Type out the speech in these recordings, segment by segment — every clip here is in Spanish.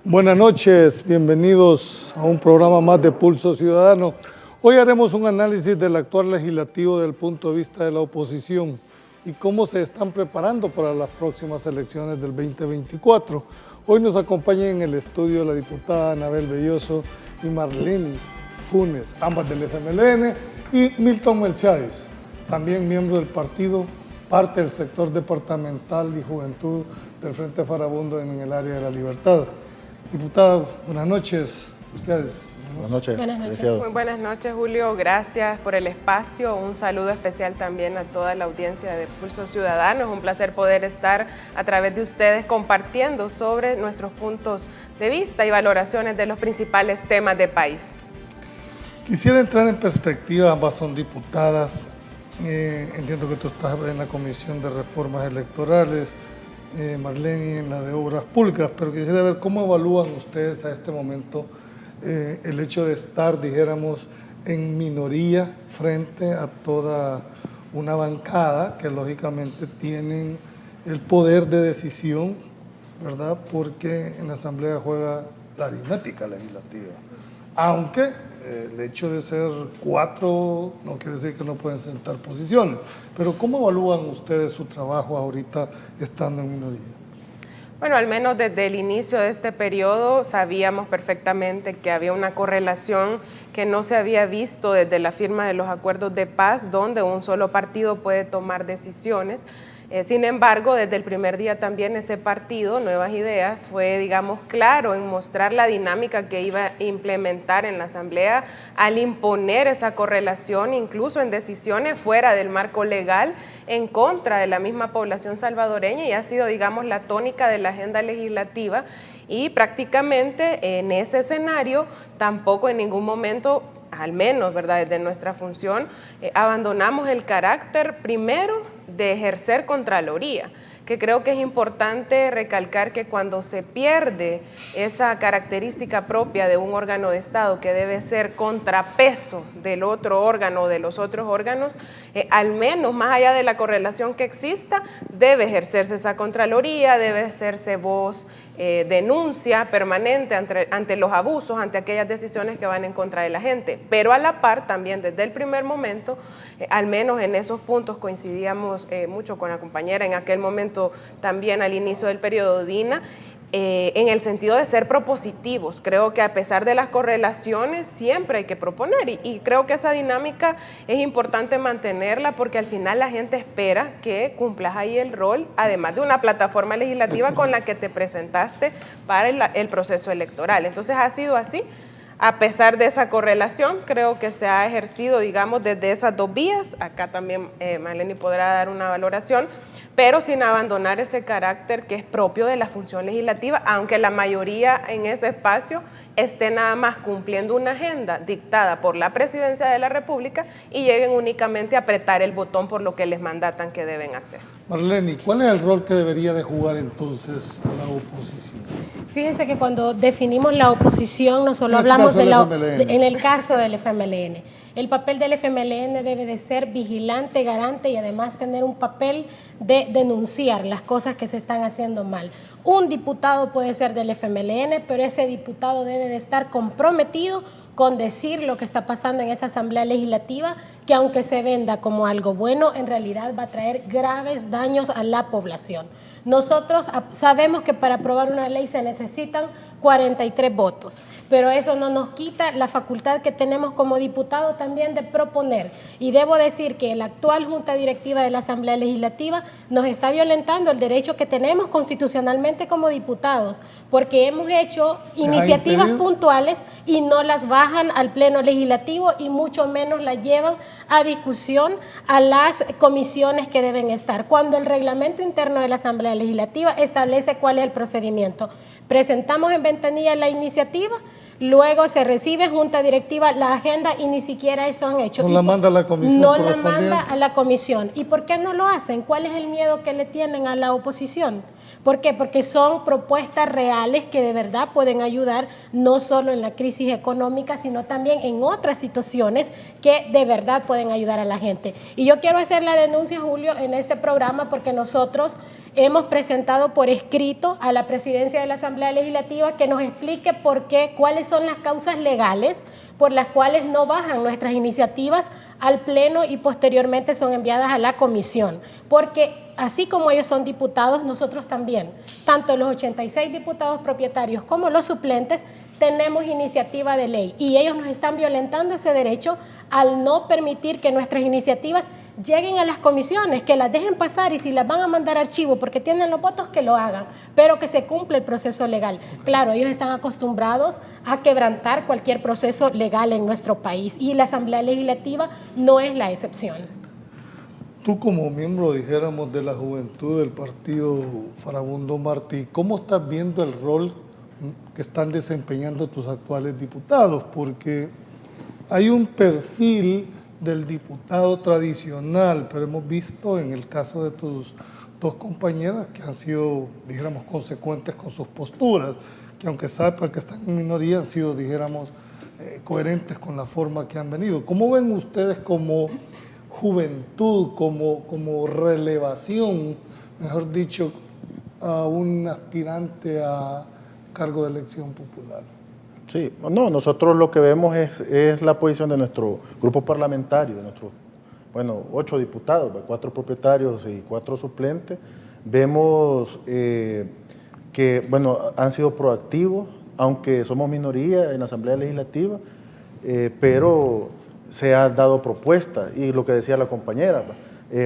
Buenas noches, bienvenidos a un programa más de Pulso Ciudadano. Hoy haremos un análisis del actual legislativo desde el punto de vista de la oposición y cómo se están preparando para las próximas elecciones del 2024. Hoy nos acompañan en el estudio la diputada Anabel Belloso y Marlene Funes, ambas del FMLN, y Milton Melchades, también miembro del partido, parte del sector departamental y juventud del Frente Farabundo en el área de la Libertad. Diputada, buenas noches. Ustedes. Buenas noches. Buenas noches. Muy buenas noches, Julio. Gracias por el espacio. Un saludo especial también a toda la audiencia de Pulso Ciudadano. Es un placer poder estar a través de ustedes compartiendo sobre nuestros puntos de vista y valoraciones de los principales temas del país. Quisiera entrar en perspectiva, ambas son diputadas. Entiendo que tú estás en la Comisión de Reformas Electorales, Marlene en la de Obras Públicas, pero quisiera ver cómo evalúan ustedes a este momento el hecho de estar, dijéramos, en minoría frente a toda una bancada que lógicamente tienen el poder de decisión, ¿verdad? Porque en la Asamblea juega la aritmética legislativa. Aunque el hecho de ser 4 no quiere decir que no pueden sentar posiciones. Pero ¿cómo evalúan ustedes su trabajo ahorita estando en minoría? Bueno, al menos desde el inicio de este periodo sabíamos perfectamente que había una correlación que no se había visto desde la firma de los acuerdos de paz, donde un solo partido puede tomar decisiones. Sin embargo, desde el primer día también ese partido, Nuevas Ideas, fue, digamos, claro en mostrar la dinámica que iba a implementar en la Asamblea al imponer esa correlación, incluso en decisiones fuera del marco legal, en contra de la misma población salvadoreña, y ha sido, digamos, la tónica de la agenda legislativa. Y prácticamente en ese escenario tampoco en ningún momento, al menos, ¿verdad?, desde nuestra función, abandonamos el carácter primero de ejercer contraloría, que creo que es importante recalcar que cuando se pierde esa característica propia de un órgano de Estado que debe ser contrapeso del otro órgano o de los otros órganos, al menos más allá de la correlación que exista, debe ejercerse esa contraloría, debe hacerse voz, denuncia permanente ante los abusos, ante aquellas decisiones que van en contra de la gente. Pero a la par también desde el primer momento, al menos en esos puntos coincidíamos mucho con la compañera en aquel momento también al inicio del periodo, Dina, en el sentido de ser propositivos. Creo que a pesar de las correlaciones siempre hay que proponer y creo que esa dinámica es importante mantenerla porque al final la gente espera que cumplas ahí el rol, además de una plataforma legislativa con la que te presentaste para el proceso electoral. Entonces ha sido así. A pesar de esa correlación, creo que se ha ejercido, digamos, desde esas dos vías. Acá también Marlene podrá dar una valoración, pero sin abandonar ese carácter que es propio de la función legislativa, aunque la mayoría en ese espacio esté nada más cumpliendo una agenda dictada por la Presidencia de la República y lleguen únicamente a apretar el botón por lo que les mandatan que deben hacer. Marlene, ¿cuál es el rol que debería de jugar entonces la oposición? Fíjense que cuando definimos la oposición no solo hablamos en el caso del FMLN. El papel del FMLN debe de ser vigilante, garante y además tener un papel de denunciar las cosas que se están haciendo mal. Un diputado puede ser del FMLN, pero ese diputado debe de estar comprometido con decir lo que está pasando en esa asamblea legislativa, que aunque se venda como algo bueno, en realidad va a traer graves daños a la población. Nosotros sabemos que para aprobar una ley se necesitan 43 votos, pero eso no nos quita la facultad que tenemos como diputados también de proponer. Y debo decir que la actual Junta Directiva de la Asamblea Legislativa nos está violentando el derecho que tenemos constitucionalmente como diputados, porque hemos hecho iniciativas puntuales y no las bajan al Pleno Legislativo y mucho menos las llevan a discusión a las comisiones que deben estar, cuando el reglamento interno de la Asamblea Legislativa establece cuál es el procedimiento. Presentamos en ventanilla la iniciativa, luego se recibe Junta Directiva la agenda y ni siquiera eso han hecho. No la manda a la comisión. No la manda a la comisión. ¿Y por qué no lo hacen? ¿Cuál es el miedo que le tienen a la oposición? ¿Por qué? Porque son propuestas reales que de verdad pueden ayudar no solo en la crisis económica, sino también en otras situaciones que de verdad pueden ayudar a la gente. Y yo quiero hacer la denuncia, Julio, en este programa porque nosotros hemos presentado por escrito a la presidencia de la Asamblea Legislativa que nos explique por qué, cuáles son las causas legales por las cuales no bajan nuestras iniciativas al Pleno y posteriormente son enviadas a la comisión. Porque así como ellos son diputados, nosotros también, tanto los 86 diputados propietarios como los suplentes, tenemos iniciativa de ley y ellos nos están violentando ese derecho al no permitir que nuestras iniciativas lleguen a las comisiones, que las dejen pasar y si las van a mandar a archivo porque tienen los votos, que lo hagan, pero que se cumpla el proceso legal. Claro, ellos están acostumbrados a quebrantar cualquier proceso legal en nuestro país y la Asamblea Legislativa no es la excepción. Tú como miembro, dijéramos, de la juventud del partido Farabundo Martí, ¿cómo estás viendo el rol que están desempeñando tus actuales diputados? Porque hay un perfil del diputado tradicional, pero hemos visto en el caso de tus dos compañeras que han sido, dijéramos, consecuentes con sus posturas, que aunque sepan que están en minoría, han sido, dijéramos, coherentes con la forma que han venido. ¿Cómo ven ustedes como juventud, como relevación, mejor dicho, a un aspirante a cargo de elección popular? Sí, no, nosotros lo que vemos es la posición de nuestro grupo parlamentario, de nuestros, 8 diputados, 4 propietarios y 4 suplentes. Vemos que, han sido proactivos, aunque somos minoría en la Asamblea Legislativa, pero se han dado propuestas, y lo que decía la compañera,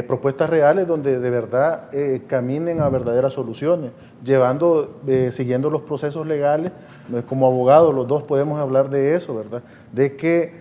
propuestas reales donde de verdad caminen a verdaderas soluciones, siguiendo los procesos legales. Como abogados los dos podemos hablar de eso, ¿verdad? De que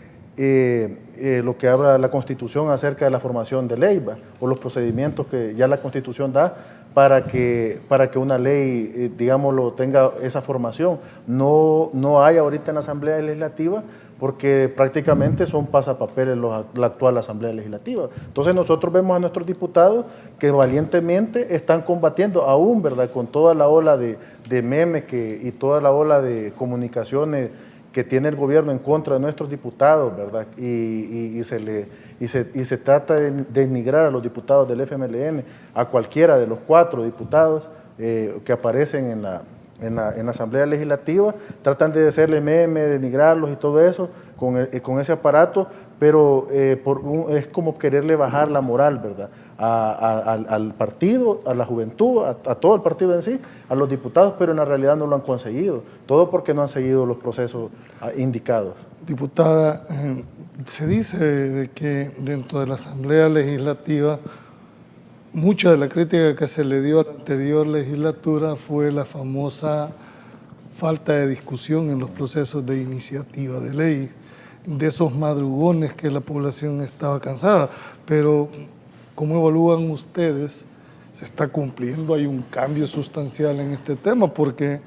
lo que habla la Constitución acerca de la formación de ley, o los procedimientos que ya la Constitución da para que una ley, digámoslo, tenga esa formación. No hay ahorita en la Asamblea Legislativa, porque prácticamente son pasapapeles la actual Asamblea Legislativa. Entonces nosotros vemos a nuestros diputados que valientemente están combatiendo, aún, ¿verdad?, con toda la ola de memes y toda la ola de comunicaciones que tiene el gobierno en contra de nuestros diputados, ¿verdad? Y se trata de denigrar a los diputados del FMLN, a cualquiera de los 4 diputados que aparecen en la Asamblea Legislativa, tratan de hacerle meme, denigrarlos y todo eso con ese aparato, pero es como quererle bajar la moral, ¿verdad?, al partido, a la juventud, a todo el partido en sí, a los diputados, pero en la realidad no lo han conseguido, todo porque no han seguido los procesos indicados. Diputada, se dice de que dentro de la Asamblea Legislativa mucha de la crítica que se le dio a la anterior legislatura fue la famosa falta de discusión en los procesos de iniciativa de ley, de esos madrugones que la población estaba cansada. Pero, ¿cómo evalúan ustedes? ¿Se está cumpliendo? ¿Hay un cambio sustancial en este tema? Porque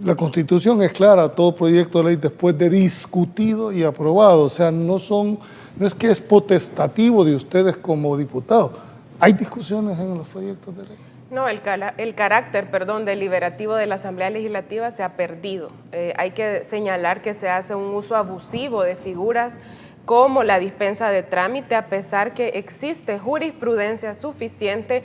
la Constitución es clara, todo proyecto de ley después de discutido y aprobado. O sea, no es que es potestativo de ustedes como diputados. ¿Hay discusiones en los proyectos de ley? No, el carácter deliberativo de la Asamblea Legislativa se ha perdido. Hay que señalar que se hace un uso abusivo de figuras como la dispensa de trámite, a pesar que existe jurisprudencia suficiente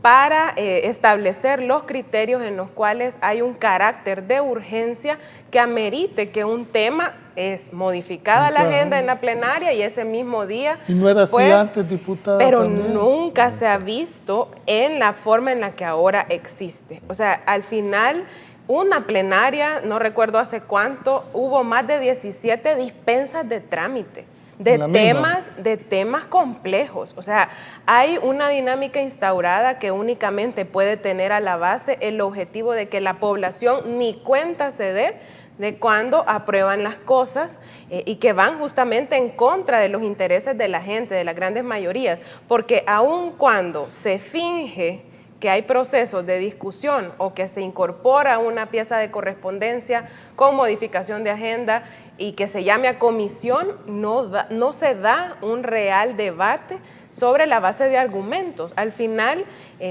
para establecer los criterios en los cuales hay un carácter de urgencia que amerite que un tema es modificada la agenda en la plenaria y ese mismo día. Y no era así antes, diputada. Pero también nunca se ha visto en la forma en la que ahora existe. O sea, al final, una plenaria, no recuerdo hace cuánto, hubo más de 17 dispensas de trámite. De temas complejos. O sea, hay una dinámica instaurada que únicamente puede tener a la base el objetivo de que la población ni cuenta se dé de cuando aprueban las cosas y que van justamente en contra de los intereses de la gente, de las grandes mayorías, porque aun cuando se finge que hay procesos de discusión o que se incorpora una pieza de correspondencia con modificación de agenda y que se llame a comisión, no se da un real debate sobre la base de argumentos. Al final,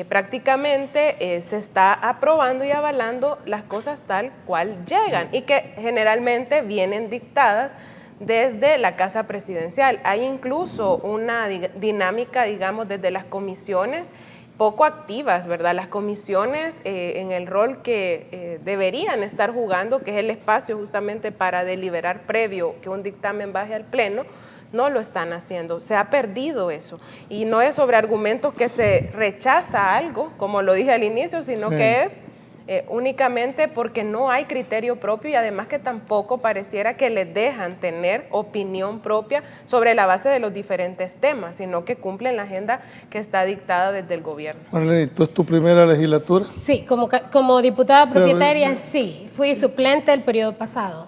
prácticamente se está aprobando y avalando las cosas tal cual llegan y que generalmente vienen dictadas desde la Casa Presidencial. Hay incluso una dinámica, digamos, desde las comisiones poco activas, ¿verdad? Las comisiones en el rol que deberían estar jugando, que es el espacio justamente para deliberar previo que un dictamen baje al Pleno, no lo están haciendo. Se ha perdido eso. Y no es sobre argumentos que se rechaza algo, como lo dije al inicio, sino que es únicamente porque no hay criterio propio y además que tampoco pareciera que les dejan tener opinión propia sobre la base de los diferentes temas, sino que cumplen la agenda que está dictada desde el gobierno. Marlene, ¿tú es tu primera legislatura? Sí, como diputada propietaria, sí, fui suplente el periodo pasado.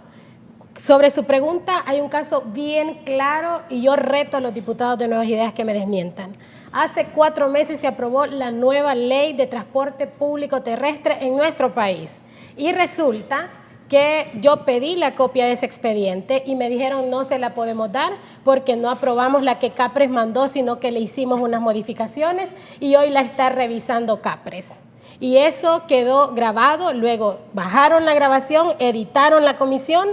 Sobre su pregunta, hay un caso bien claro y yo reto a los diputados de Nuevas Ideas que me desmientan. Hace 4 meses se aprobó la nueva ley de transporte público terrestre en nuestro país y resulta que yo pedí la copia de ese expediente y me dijeron no se la podemos dar porque no aprobamos la que Capres mandó, sino que le hicimos unas modificaciones y hoy la está revisando Capres. Y eso quedó grabado, luego bajaron la grabación, editaron la comisión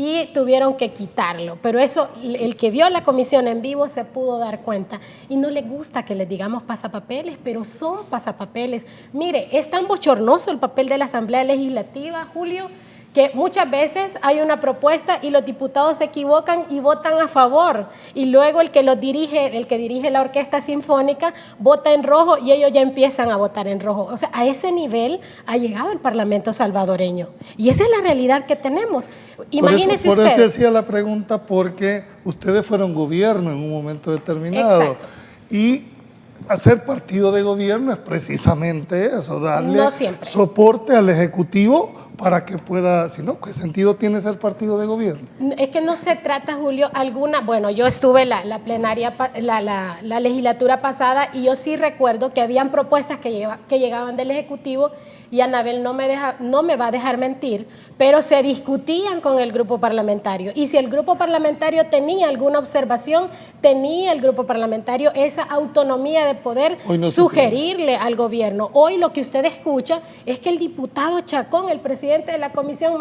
y tuvieron que quitarlo. Pero eso, el que vio la comisión en vivo se pudo dar cuenta. Y no le gusta que les digamos pasapapeles, pero son pasapapeles. Mire, es tan bochornoso el papel de la Asamblea Legislativa, Julio, que muchas veces hay una propuesta y los diputados se equivocan y votan a favor. Y luego el que dirige la orquesta sinfónica, vota en rojo y ellos ya empiezan a votar en rojo. O sea, a ese nivel ha llegado el Parlamento salvadoreño. Y esa es la realidad que tenemos. Imagínese usted. Por eso hacía la pregunta, porque ustedes fueron gobierno en un momento determinado. Exacto. Y hacer partido de gobierno es precisamente eso, darle No siempre. soporte al Ejecutivo para que pueda, si no, ¿qué sentido tiene ser partido de gobierno? Es que no se trata, Julio, bueno, yo estuve la plenaria, la legislatura pasada y yo sí recuerdo que habían propuestas que llegaban del Ejecutivo y Anabel no me va a dejar mentir, pero se discutían con el grupo parlamentario y si el grupo parlamentario tenía alguna observación, tenía el grupo parlamentario esa autonomía de poder sugerirle al gobierno. Hoy lo que usted escucha es que el diputado Chacón, el presidente de la comisión,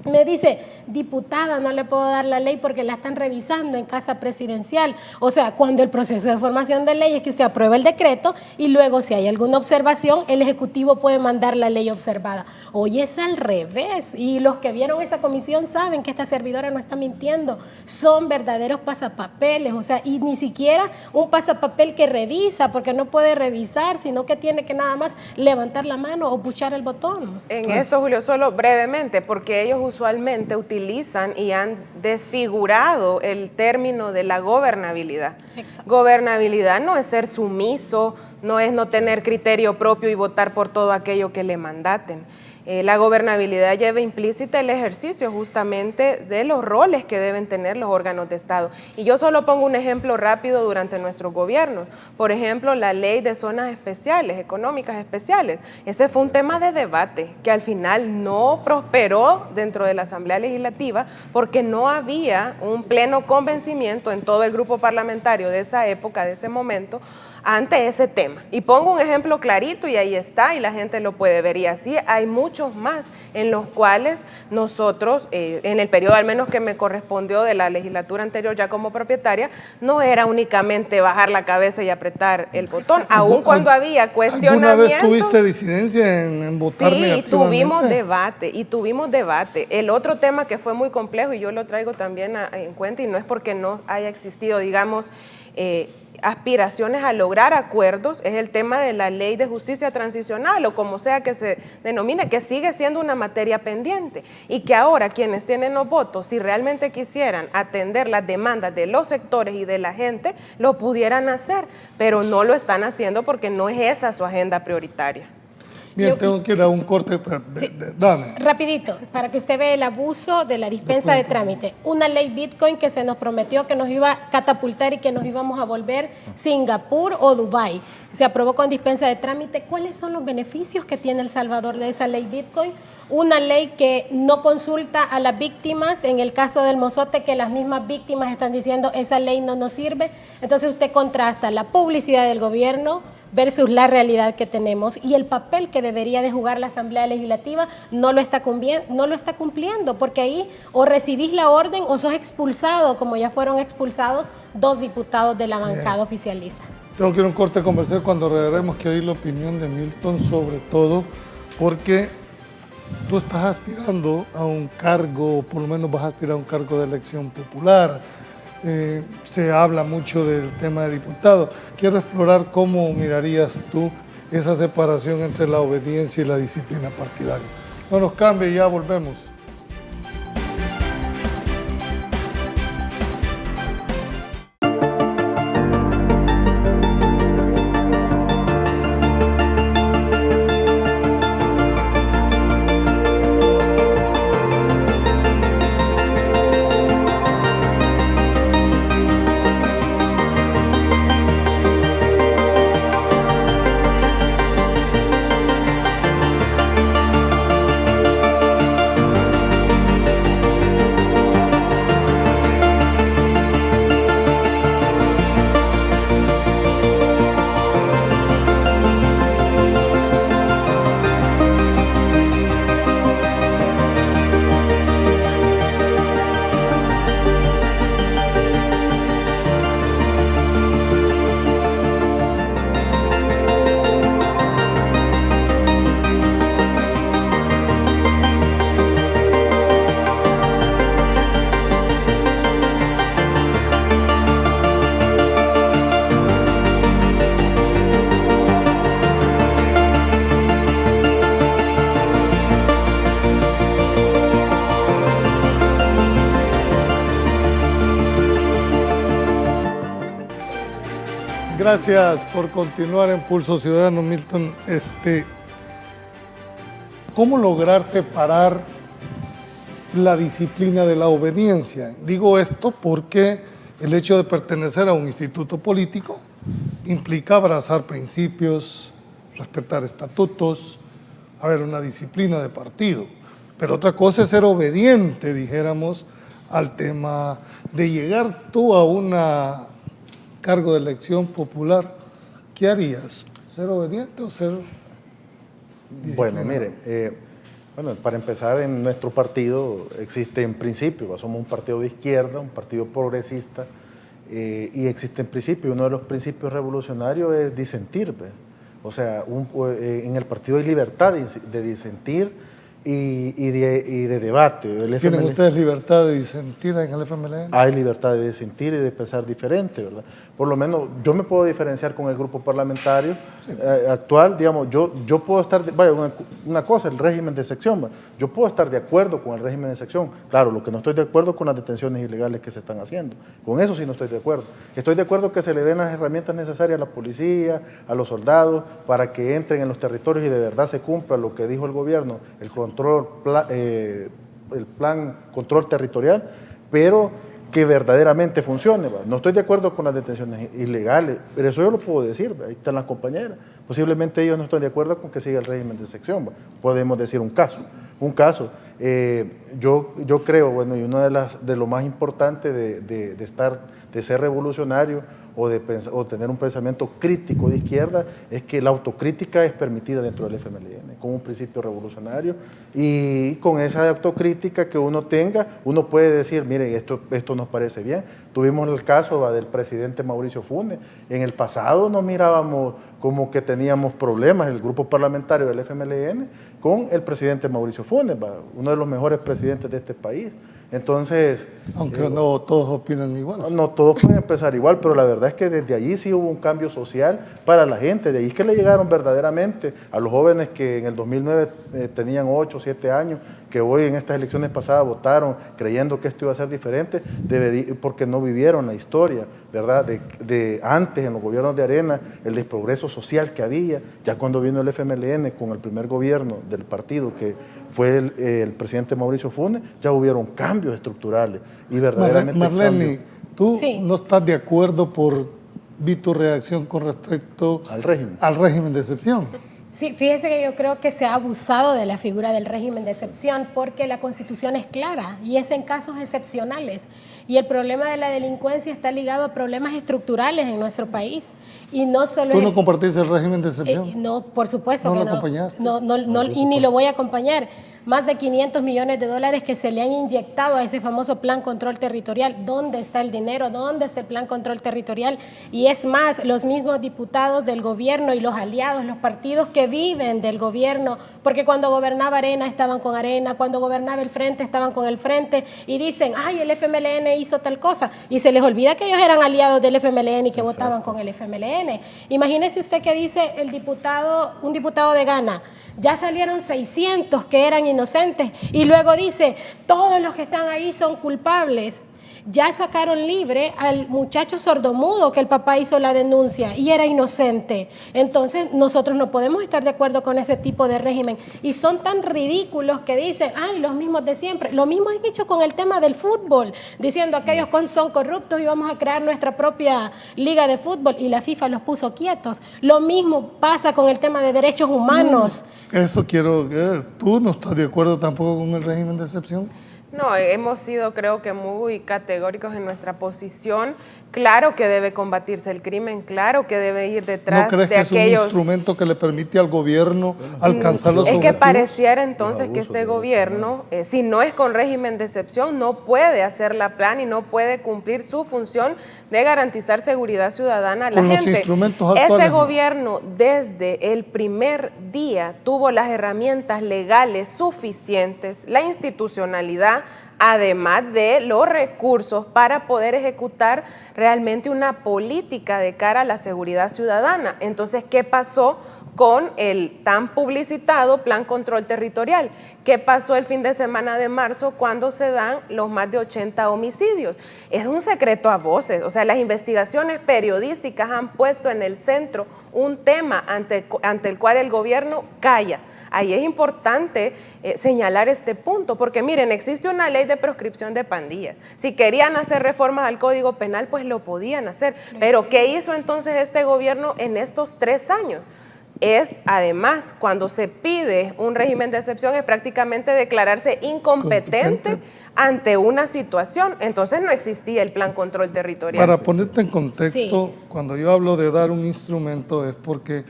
me dice, diputada, no le puedo dar la ley porque la están revisando en Casa Presidencial. O sea, cuando el proceso de formación de ley es que usted aprueba el decreto y luego si hay alguna observación, el Ejecutivo puede mandar la ley observada. Hoy es al revés y los que vieron esa comisión saben que esta servidora no está mintiendo. Son verdaderos pasapapeles, o sea, y ni siquiera un pasapapel que revisa, porque no puede revisar, sino que tiene que nada más levantar la mano o puchar el botón. En esto, Julio, solo brevemente, porque ellos usualmente utilizan y han desfigurado el término de la gobernabilidad. Exacto. Gobernabilidad no es ser sumiso, no es no tener criterio propio y votar por todo aquello que le mandaten. La gobernabilidad lleva implícita el ejercicio justamente de los roles que deben tener los órganos de Estado. Y yo solo pongo un ejemplo rápido durante nuestro gobierno. Por ejemplo, la ley de zonas especiales, económicas especiales. Ese fue un tema de debate que al final no prosperó dentro de la Asamblea Legislativa porque no había un pleno convencimiento en todo el grupo parlamentario de esa época, de ese momento, ante ese tema. Y pongo un ejemplo clarito y ahí está y la gente lo puede ver. Y así hay muchos más en los cuales nosotros, en el periodo al menos que me correspondió de la legislatura anterior ya como propietaria, no era únicamente bajar la cabeza y apretar el botón, aun cuando había cuestionamientos. ¿Alguna vez tuviste disidencia en votar negativamente? Sí, tuvimos debate. El otro tema que fue muy complejo y yo lo traigo también en cuenta y no es porque no haya existido, digamos, aspiraciones a lograr acuerdos, es el tema de la ley de justicia transicional o como sea que se denomine, que sigue siendo una materia pendiente y que ahora quienes tienen los votos, si realmente quisieran atender las demandas de los sectores y de la gente, lo pudieran hacer, pero no lo están haciendo porque no es esa su agenda prioritaria. Bien, tengo que ir a un corte. Dame. Rapidito, para que usted vea el abuso de la dispensa de trámite. Una ley Bitcoin que se nos prometió que nos iba a catapultar y que nos íbamos a volver Singapur o Dubái. Se aprobó con dispensa de trámite. ¿Cuáles son los beneficios que tiene El Salvador de esa ley Bitcoin? Una ley que no consulta a las víctimas. En el caso del Mozote, que las mismas víctimas están diciendo esa ley no nos sirve. Entonces usted contrasta la publicidad del gobierno versus la realidad que tenemos y el papel que debería de jugar la Asamblea Legislativa no lo está cumpliendo, porque ahí o recibís la orden o sos expulsado, como ya fueron expulsados 2 diputados de la bancada oficialista. Tengo que ir a un corte comercial. Cuando regresemos quiero oír la opinión de Milton, sobre todo porque tú estás aspirando a un cargo, por lo menos vas a aspirar a un cargo de elección popular. Se habla mucho del tema de diputado. Quiero explorar cómo mirarías tú esa separación entre la obediencia y la disciplina partidaria. No nos cambie, ya volvemos. Gracias por continuar en Pulso Ciudadano, Milton. ¿Cómo lograr separar la disciplina de la obediencia? Digo esto porque el hecho de pertenecer a un instituto político implica abrazar principios, respetar estatutos, haber una disciplina de partido. Pero otra cosa es ser obediente, dijéramos, al tema de llegar tú a una cargo de elección popular. ¿Qué harías? ¿Ser obediente o ser disciplinado? Bueno, mire, para empezar, en nuestro partido existen principios. Somos un partido de izquierda, un partido progresista, y existen principios. Uno de los principios revolucionarios es disentir. O sea, en el partido hay libertad de disentir y de debate. ¿Tienen ustedes libertad de disentir en el FMLN? Hay libertad de disentir y de pensar diferente, ¿verdad? Por lo menos yo me puedo diferenciar con el grupo parlamentario actual, digamos, yo puedo estar, una cosa, el régimen de sección, yo puedo estar de acuerdo con el régimen de sección. Claro, lo que no estoy de acuerdo es con las detenciones ilegales que se están haciendo. Con eso sí no estoy de acuerdo. Estoy de acuerdo que se le den las herramientas necesarias a la policía, a los soldados, para que entren en los territorios y de verdad se cumpla lo que dijo el gobierno, el plan control territorial, pero que verdaderamente funcione. No estoy de acuerdo con las detenciones ilegales, pero eso yo lo puedo decir, ahí están las compañeras. Posiblemente ellos no están de acuerdo con que siga el régimen de sección. Podemos decir un caso. Yo creo, y uno de lo más importante de ser revolucionario o tener un pensamiento crítico de izquierda es que la autocrítica es permitida dentro del FMLN, como un principio revolucionario, y con esa autocrítica que uno tenga, uno puede decir, mire, esto nos parece bien. Tuvimos el caso del presidente Mauricio Funes. En el pasado nos mirábamos como que teníamos problemas, el grupo parlamentario del FMLN, con el presidente Mauricio Funes, uno de los mejores presidentes de este país. Entonces... Aunque no todos opinan igual. No todos pueden empezar igual, pero la verdad es que desde allí sí hubo un cambio social para la gente. De ahí es que le llegaron verdaderamente a los jóvenes que en el 2009 tenían 8 o 7 años, que hoy en estas elecciones pasadas votaron creyendo que esto iba a ser diferente, porque no vivieron la historia, ¿verdad? De antes, en los gobiernos de Arena, el desprogreso social que había. Ya cuando vino el FMLN con el primer gobierno del partido, que fue el presidente Mauricio Funes, ya hubieron cambios estructurales y verdaderamente Marlene, tú Sí. no estás de acuerdo vi tu reacción con respecto al régimen. Al régimen de excepción. Sí, fíjese que yo creo que se ha abusado de la figura del régimen de excepción porque la Constitución es clara y es en casos excepcionales. Y el problema de la delincuencia está ligado a problemas estructurales en nuestro país. Y no solo ¿Tú no compartís el régimen de excepción? no, por supuesto ¿No que lo no. acompañaste? No, y ni lo voy a acompañar. Más de 500 millones de dólares que se le han inyectado a ese famoso plan control territorial. ¿Dónde está el dinero? ¿Dónde está el plan control territorial? Y es más, los mismos diputados del gobierno y los aliados, los partidos que viven del gobierno, porque cuando gobernaba Arena estaban con Arena, cuando gobernaba el Frente estaban con el Frente, y dicen, ay, el FMLN hizo tal cosa, y se les olvida que ellos eran aliados del FMLN y que votaban con el FMLN. Imagínese usted que dice un diputado de Ghana, ya salieron 600 que eran inocentes y luego dice, todos los que están ahí son culpables. Ya sacaron libre al muchacho sordomudo que el papá hizo la denuncia y era inocente. Entonces nosotros no podemos estar de acuerdo con ese tipo de régimen. Y son tan ridículos que dicen, ay, los mismos de siempre. Lo mismo han hecho con el tema del fútbol, diciendo aquellos son corruptos y vamos a crear nuestra propia liga de fútbol. Y la FIFA los puso quietos. Lo mismo pasa con el tema de derechos humanos. Eso quiero... ¿Tú no estás de acuerdo tampoco con el régimen de excepción? No, hemos sido, creo que, muy categóricos en nuestra posición. Claro que debe combatirse el crimen, claro que debe ir detrás ¿No crees de que aquellos... es un instrumento que le permite al gobierno alcanzar los Es que objetivos? pareciera entonces que este gobierno, si no es con régimen de excepción, no puede hacer la plan y no puede cumplir su función de garantizar seguridad ciudadana a la Con los gente. instrumentos actuales, Este ¿no? gobierno desde el primer día tuvo las herramientas legales suficientes, la institucionalidad, además de los recursos para poder ejecutar realmente una política de cara a la seguridad ciudadana. Entonces, ¿qué pasó con el tan publicitado Plan Control Territorial? ¿Qué pasó el fin de semana de marzo cuando se dan los más de 80 homicidios? Es un secreto a voces, o sea, las investigaciones periodísticas han puesto en el centro un tema ante el cual el gobierno calla. Ahí es importante señalar este punto, porque miren, existe una ley de proscripción de pandillas. Si querían hacer reformas al Código Penal, pues lo podían hacer. Pero ¿qué hizo entonces este gobierno en estos 3 años? Además, cuando se pide un régimen de excepción, es prácticamente declararse incompetente ante una situación. Entonces no existía el plan control territorial. Para ponerte en contexto, Sí. cuando yo hablo de dar un instrumento es porque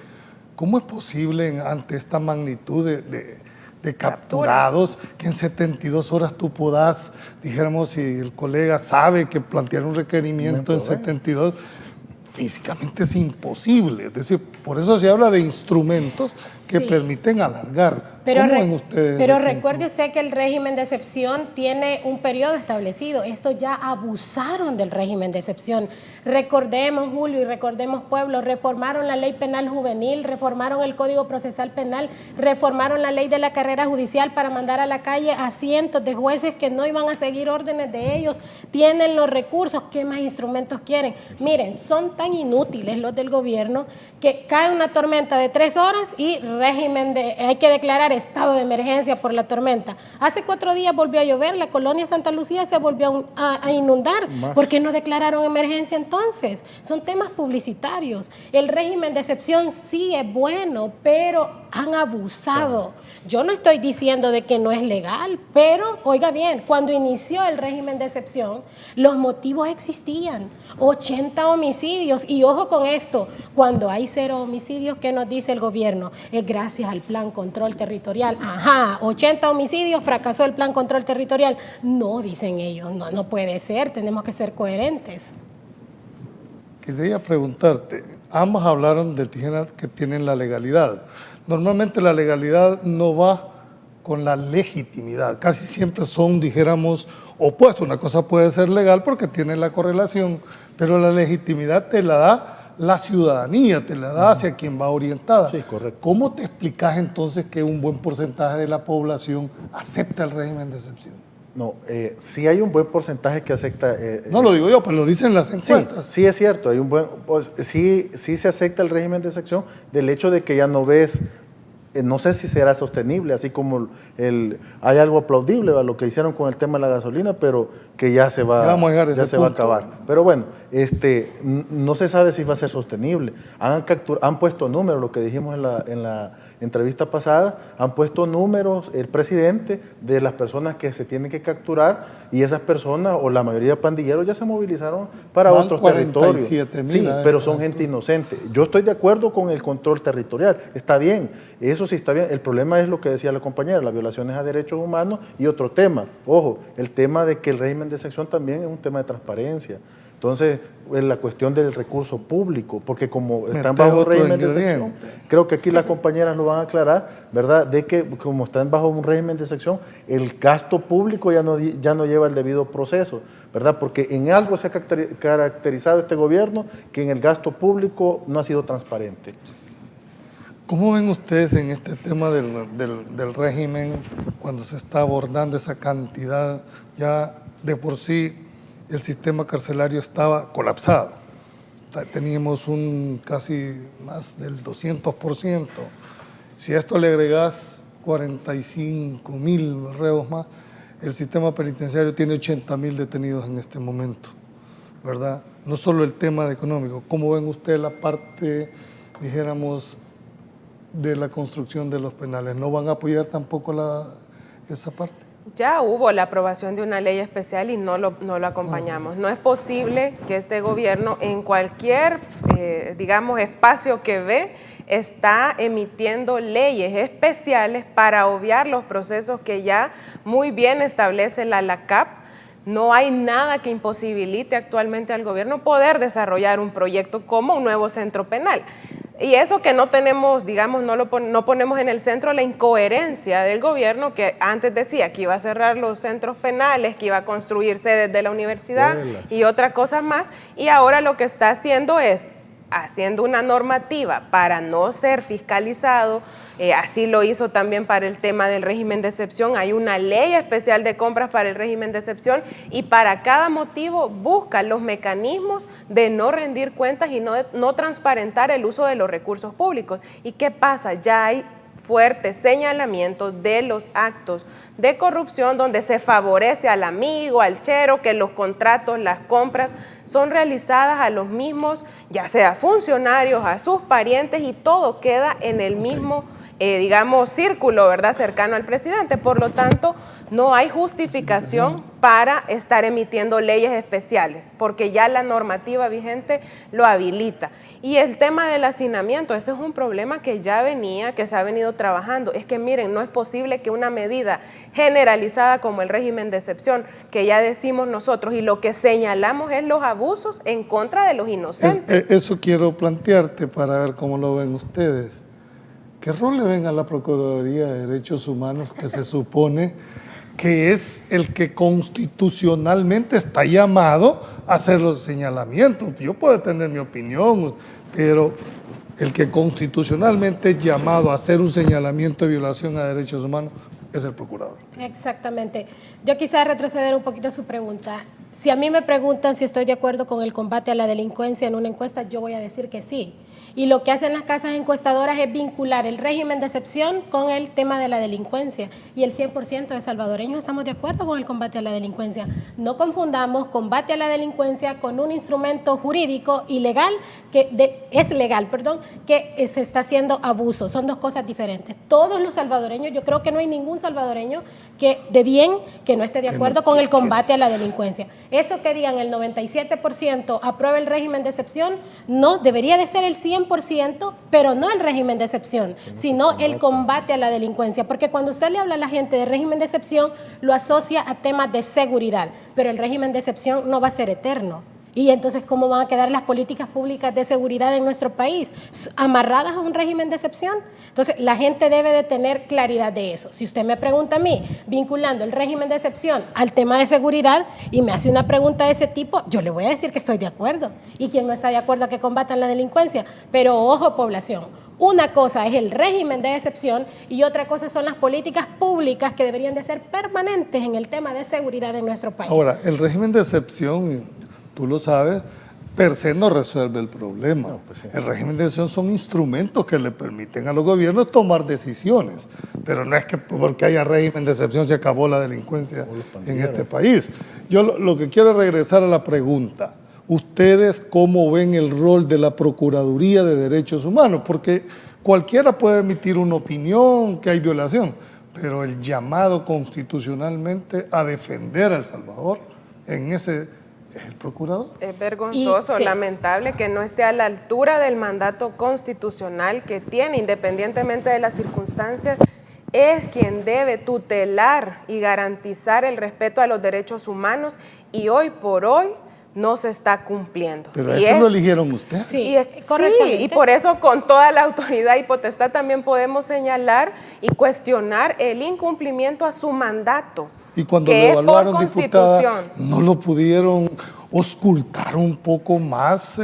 ¿cómo es posible ante esta magnitud de capturados que en 72 horas tú puedas, dijéramos, si el colega sabe que plantear un requerimiento en 72, físicamente es imposible? Es decir, por eso se habla de instrumentos que Sí. permiten alargar. Pero, ¿Cómo ven ustedes pero ese punto? recuerde usted que el régimen de excepción tiene un periodo establecido. Esto ya abusaron del régimen de excepción. Recordemos, Julio, y recordemos, pueblo, reformaron la ley penal juvenil, reformaron el Código Procesal Penal, reformaron la ley de la carrera judicial para mandar a la calle a cientos de jueces que no iban a seguir órdenes de ellos. Tienen los recursos, ¿qué más instrumentos quieren? Miren, son tan inútiles los del gobierno que cae una tormenta de 3 horas y hay que declarar estado de emergencia por la tormenta. Hace 4 días volvió a llover, la colonia Santa Lucía se volvió a inundar. ¿Por qué no declararon emergencia entonces? Son temas publicitarios. El régimen de excepción sí es bueno, pero han abusado. Yo no estoy diciendo de que no es legal, pero oiga bien, cuando inició el régimen de excepción, los motivos existían. 80 homicidios, y ojo con esto, cuando hay 0 homicidios, ¿qué nos dice el gobierno? Es gracias al plan control territorial. Ajá, 80 homicidios, fracasó el plan control territorial. No, dicen ellos, no puede ser, tenemos que ser coherentes. Quería preguntarte, ambos hablaron de tijeras que tienen la legalidad. Normalmente la legalidad no va con la legitimidad, casi siempre son, dijéramos, opuestos. Una cosa puede ser legal porque tiene la correlación, pero la legitimidad te la da la ciudadanía, te la da hacia quien va orientada. Sí, correcto. ¿Cómo te explicas entonces que un buen porcentaje de la población acepta el régimen de excepción? No, sí hay un buen porcentaje que acepta. No lo digo yo, pues lo dicen las encuestas. Sí, es cierto, hay un buen, pues, sí se acepta el régimen de excepción del hecho de que ya no ves, no sé si será sostenible, así como hay algo aplaudible, ¿va? Lo que hicieron con el tema de la gasolina, pero que ya se va, ya se va a acabar. Pero bueno, no se sabe si va a ser sostenible. Han puesto números, lo que dijimos en la entrevista pasada, han puesto números el presidente de las personas que se tienen que capturar, y esas personas, o la mayoría de pandilleros, ya se movilizaron para otros territorios. Sí, pero son gente inocente. Yo estoy de acuerdo con el control territorial, está bien, eso sí está bien. El problema es lo que decía la compañera, las violaciones a derechos humanos, y otro tema, ojo, el tema de que el régimen de excepción también es un tema de transparencia. Entonces, la cuestión del recurso público, porque como están bajo régimen de excepción, creo que aquí las compañeras lo van a aclarar, ¿verdad? De que como están bajo un régimen de excepción, el gasto público ya no lleva el debido proceso, ¿verdad? Porque en algo se ha caracterizado este gobierno, que en el gasto público no ha sido transparente. ¿Cómo ven ustedes en este tema del régimen, cuando se está abordando esa cantidad? Ya de por sí el sistema carcelario estaba colapsado. Teníamos casi más del 200%. Si a esto le agregás 45.000 reos más, el sistema penitenciario tiene 80.000 detenidos en este momento, ¿verdad? No solo el tema económico. ¿Cómo ven ustedes la parte, dijéramos, de la construcción de los penales? ¿No van a apoyar tampoco esa parte? Ya hubo la aprobación de una ley especial y no lo acompañamos. No es posible que este gobierno en cualquier, digamos, espacio que ve, está emitiendo leyes especiales para obviar los procesos que ya muy bien establece la LACAP. No hay nada que imposibilite actualmente al gobierno poder desarrollar un proyecto como un nuevo centro penal. Y eso que no tenemos, digamos, no ponemos en el centro la incoherencia del gobierno, que antes decía que iba a cerrar los centros penales, que iba a construir sedes de la universidad y otras cosas más, y ahora lo que está haciendo es haciendo una normativa para no ser fiscalizado. Así lo hizo también para el tema del régimen de excepción. Hay una ley especial de compras para el régimen de excepción, y para cada motivo busca los mecanismos de no rendir cuentas y no transparentar el uso de los recursos públicos. ¿Y qué pasa? Ya hay fuertes señalamientos de los actos de corrupción donde se favorece al amigo, al chero, que los contratos, las compras son realizadas a los mismos, ya sea funcionarios, a sus parientes, y todo queda en el mismo, digamos, círculo, ¿verdad?, cercano al presidente. Por lo tanto, no hay justificación para estar emitiendo leyes especiales, porque ya la normativa vigente lo habilita. Y el tema del hacinamiento, ese es un problema que ya que se ha venido trabajando. Es que miren, no es posible que una medida generalizada como el régimen de excepción, que ya decimos nosotros, y lo que señalamos es los abusos en contra de los inocentes. Eso quiero plantearte para ver cómo lo ven ustedes. ¿Qué rol le ven a la Procuraduría de Derechos Humanos, que se supone que es el que constitucionalmente está llamado a hacer los señalamientos? Yo puedo tener mi opinión, pero el que constitucionalmente es llamado a hacer un señalamiento de violación a derechos humanos es el procurador. Exactamente. Yo quisiera retroceder un poquito a su pregunta. Si a mí me preguntan si estoy de acuerdo con el combate a la delincuencia en una encuesta, yo voy a decir que sí. Y lo que hacen las casas encuestadoras es vincular el régimen de excepción con el tema de la delincuencia. Y el 100% de salvadoreños estamos de acuerdo con el combate a la delincuencia. No confundamos combate a la delincuencia con un instrumento jurídico ilegal, que se está haciendo abuso. Son dos cosas diferentes. Todos los salvadoreños, yo creo que no hay ningún salvadoreño que no esté de acuerdo con el combate a la delincuencia. Eso que digan el 97% aprueba el régimen de excepción, no, debería de ser el 100%, pero no el régimen de excepción, sino el combate a la delincuencia, porque cuando usted le habla a la gente de régimen de excepción, lo asocia a temas de seguridad, pero el régimen de excepción no va a ser eterno. Y entonces, ¿cómo van a quedar las políticas públicas de seguridad en nuestro país? ¿Amarradas a un régimen de excepción? Entonces, la gente debe de tener claridad de eso. Si usted me pregunta a mí, vinculando el régimen de excepción al tema de seguridad, y me hace una pregunta de ese tipo, yo le voy a decir que estoy de acuerdo. Y quien no está de acuerdo a que combatan la delincuencia. Pero ojo, población, una cosa es el régimen de excepción y otra cosa son las políticas públicas que deberían de ser permanentes en el tema de seguridad en nuestro país. Ahora, el régimen de excepción, tú lo sabes, per se no resuelve el problema. No, pues sí. El régimen de excepción son instrumentos que le permiten a los gobiernos tomar decisiones, pero no es que porque haya régimen de excepción se acabó la delincuencia en este país. Yo lo que quiero es regresar a la pregunta. ¿Ustedes cómo ven el rol de la Procuraduría de Derechos Humanos? Porque cualquiera puede emitir una opinión que hay violación, pero el llamado constitucionalmente a defender a El Salvador en ese es el procurador. Es vergonzoso, sí, lamentable que no esté a la altura del mandato constitucional que tiene, independientemente de las circunstancias. Es quien debe tutelar y garantizar el respeto a los derechos humanos y hoy por hoy no se está cumpliendo. Pero eso lo eligieron ustedes. Sí, correctamente. Sí, y por eso con toda la autoridad y potestad también podemos señalar y cuestionar el incumplimiento a su mandato. Y cuando lo evaluaron, diputada, no lo pudieron auscultar un poco más.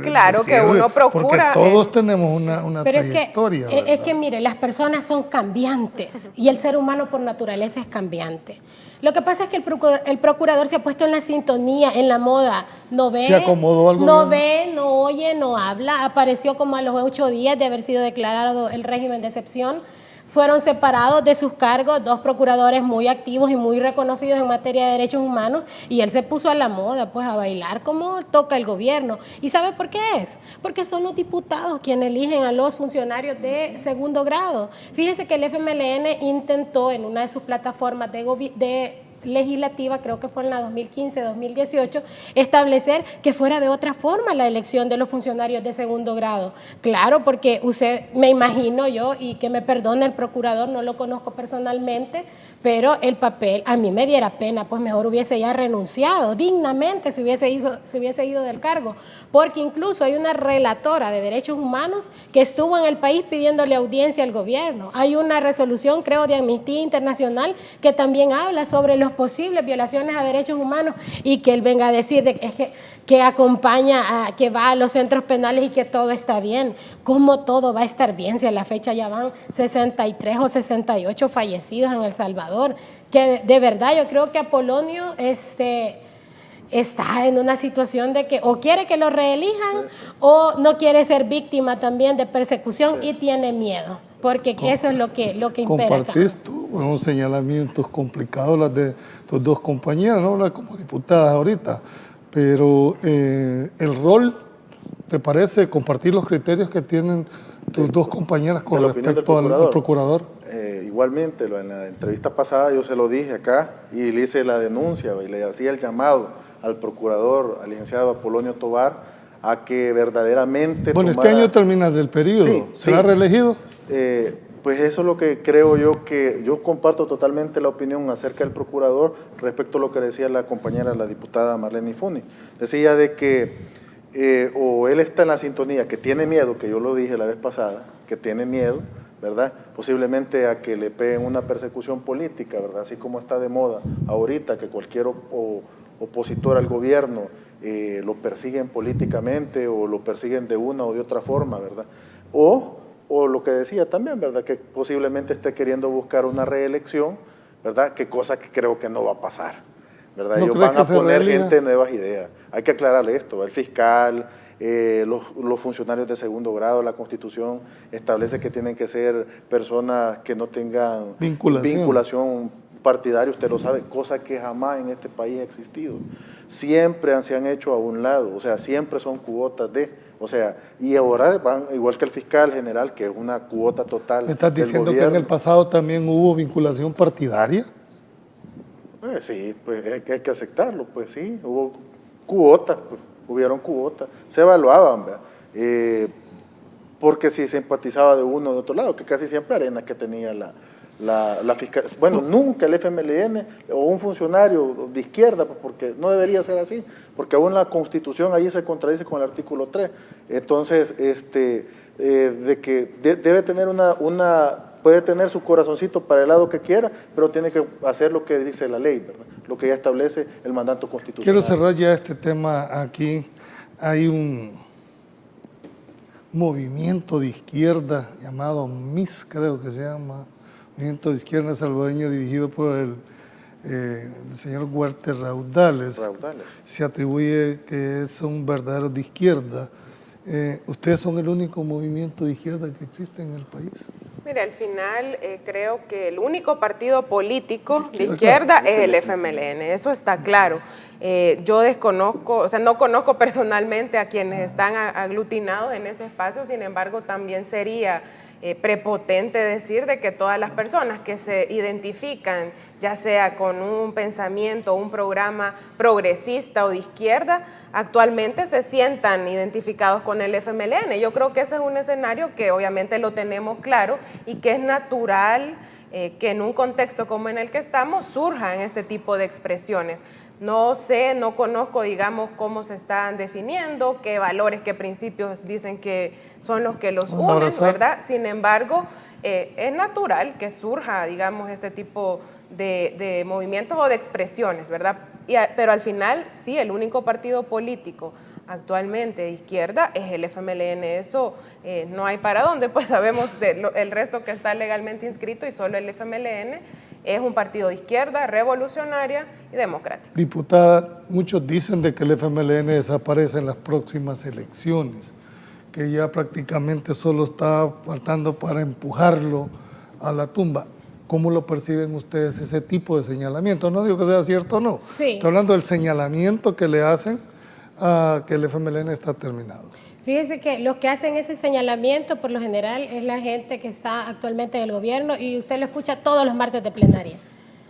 Claro que uno procura. Porque todos tenemos una pero trayectoria. Es que mire, las personas son cambiantes y el ser humano por naturaleza es cambiante. Lo que pasa es que el procurador se ha puesto en la sintonía, en la moda. No ve, se acomodó algo. No ve, no oye, no habla. Apareció como a los 8 días de haber sido declarado el régimen de excepción. Fueron separados de sus cargos 2 procuradores muy activos y muy reconocidos en materia de derechos humanos y él se puso a la moda, pues a bailar como toca el gobierno. ¿Y sabe por qué es? Porque son los diputados quienes eligen a los funcionarios de segundo grado. Fíjese que el FMLN intentó en una de sus plataformas de legislativa, creo que fue en la 2015-2018, establecer que fuera de otra forma la elección de los funcionarios de segundo grado. Claro, porque usted, me imagino yo, y que me perdone el procurador, no lo conozco personalmente, pero el papel, a mí me diera pena, pues mejor hubiese ya renunciado dignamente, se hubiese ido del cargo, porque incluso hay una relatora de derechos humanos que estuvo en el país pidiéndole audiencia al gobierno. Hay una resolución, creo, de Amnistía Internacional que también habla sobre los posibles violaciones a derechos humanos y que él venga a decir que acompaña, que va a los centros penales y que todo está bien. ¿Cómo todo va a estar bien si a la fecha ya van 63 o 68 fallecidos en El Salvador? Que de verdad yo creo que Apolonio está en una situación de que o quiere que lo reelijan o no quiere ser víctima también de persecución y tiene miedo, porque eso es lo que impera acá. Compartís tú unos señalamientos complicados, las de tus 2 compañeras, ¿no? Como diputadas ahorita, pero el rol, ¿te parece compartir los criterios que tienen tus 2 compañeras con respecto al procurador? Igualmente, en la entrevista pasada yo se lo dije acá y le hice la denuncia y le hacía el llamado al procurador, al licenciado Apolonio Tovar, a que verdaderamente Bueno, este año termina el periodo. Sí, ¿será reelegido? Pues eso es lo que creo yo, que yo comparto totalmente la opinión acerca del procurador respecto a lo que decía la compañera, la diputada Marlene Funes. Decía de que o él está en la sintonía, que tiene miedo, que yo lo dije la vez pasada, que tiene miedo, ¿verdad? Posiblemente a que le peguen una persecución política, ¿verdad? Así como está de moda ahorita, que cualquier opositor al gobierno lo persiguen políticamente o lo persiguen de una o de otra forma, ¿verdad? O lo que decía también, ¿verdad? Que posiblemente esté queriendo buscar una reelección, ¿verdad? Que cosa que creo que no va a pasar, ¿verdad? Ellos van a poner gente de nuevas ideas. Hay que aclararle esto, el fiscal, los funcionarios de segundo grado, la Constitución establece que tienen que ser personas que no tengan vinculación partidaria, usted lo sabe, cosa que jamás en este país ha existido. Siempre se han hecho a un lado, o sea, siempre son cuotas o sea, y ahora van igual que el fiscal general, que es una cuota total. ¿Me estás diciendo que en el pasado también hubo vinculación partidaria? Sí, pues hay que aceptarlo, pues sí, hubo cuotas, pues, hubieron cuotas, se evaluaban, ¿verdad? Porque si se empatizaba de uno o de otro lado, que casi siempre Arenas que tenía la fiscal. Bueno, nunca el FMLN o un funcionario de izquierda, porque no debería ser así, porque aún la Constitución ahí se contradice con el artículo 3. Entonces, de que debe tener puede tener su corazoncito para el lado que quiera, pero tiene que hacer lo que dice la ley, ¿verdad? Lo que ya establece el mandato constitucional. Quiero cerrar ya este tema aquí. Hay un movimiento de izquierda llamado MIS, creo que se llama, Movimiento de Izquierda Salvadoreño, dirigido por el señor Huerta Raudales. Se atribuye que son verdaderos de izquierda. ¿Ustedes son el único movimiento de izquierda que existe en el país? Mire, al final creo que el único partido político de izquierda es el FMLN, eso está claro. Yo desconozco, o sea, no conozco personalmente a quienes están aglutinados en ese espacio, sin embargo, también sería prepotente decir de que todas las personas que se identifican, ya sea con un pensamiento, un programa progresista o de izquierda, actualmente se sientan identificados con el FMLN. Yo creo que ese es un escenario que obviamente lo tenemos claro y que es natural que en un contexto como en el que estamos surjan este tipo de expresiones. No sé, no conozco, digamos, cómo se están definiendo, qué valores, qué principios dicen que son los que los unen, ¿verdad? Sin embargo, es natural que surja, digamos, este tipo de movimientos o de expresiones, ¿verdad? Pero al final, sí, el único partido político actualmente de izquierda es el FMLN, eso no hay para dónde, pues sabemos el resto que está legalmente inscrito y solo el FMLN es un partido de izquierda, revolucionaria y democrática. Diputada, muchos dicen de que el FMLN desaparece en las próximas elecciones, que ya prácticamente solo está faltando para empujarlo a la tumba. ¿Cómo lo perciben ustedes ese tipo de señalamiento? No digo que sea cierto o no, sí. Estoy hablando del señalamiento que le hacen a que el FMLN está terminado. Fíjese que los que hacen ese señalamiento por lo general es la gente que está actualmente en el gobierno y usted lo escucha todos los martes de plenaria.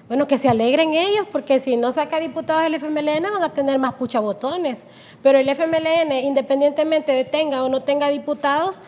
Bueno, que se alegren ellos, porque si no saca diputados el FMLN van a tener más puchabotones. Pero el FMLN, independientemente de tenga o no tenga diputados,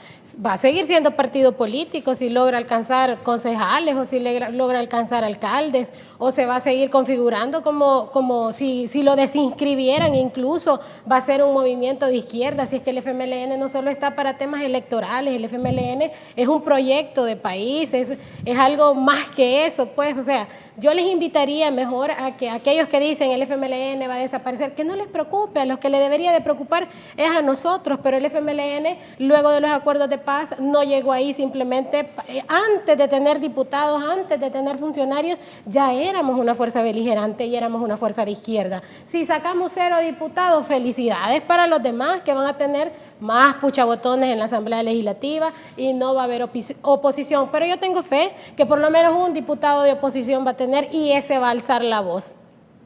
va a seguir siendo partido político si logra alcanzar concejales o si logra alcanzar alcaldes, o se va a seguir configurando como si lo desinscribieran, incluso va a ser un movimiento de izquierda. Si es que el FMLN no solo está para temas electorales, el FMLN es un proyecto de país, es algo más que eso, pues, o sea, yo les invitaría mejor a que aquellos que dicen el FMLN va a desaparecer, que no les preocupe, a los que le debería de preocupar es a nosotros, pero el FMLN, luego de los acuerdos de paz, no llegó ahí simplemente, antes de tener diputados, antes de tener funcionarios, ya éramos una fuerza beligerante y éramos una fuerza de izquierda. Si sacamos 0 diputados, felicidades para los demás que van a tener más puchabotones en la Asamblea Legislativa y no va a haber oposición. Pero yo tengo fe que por lo menos un diputado de oposición va a tener y ese va a alzar la voz.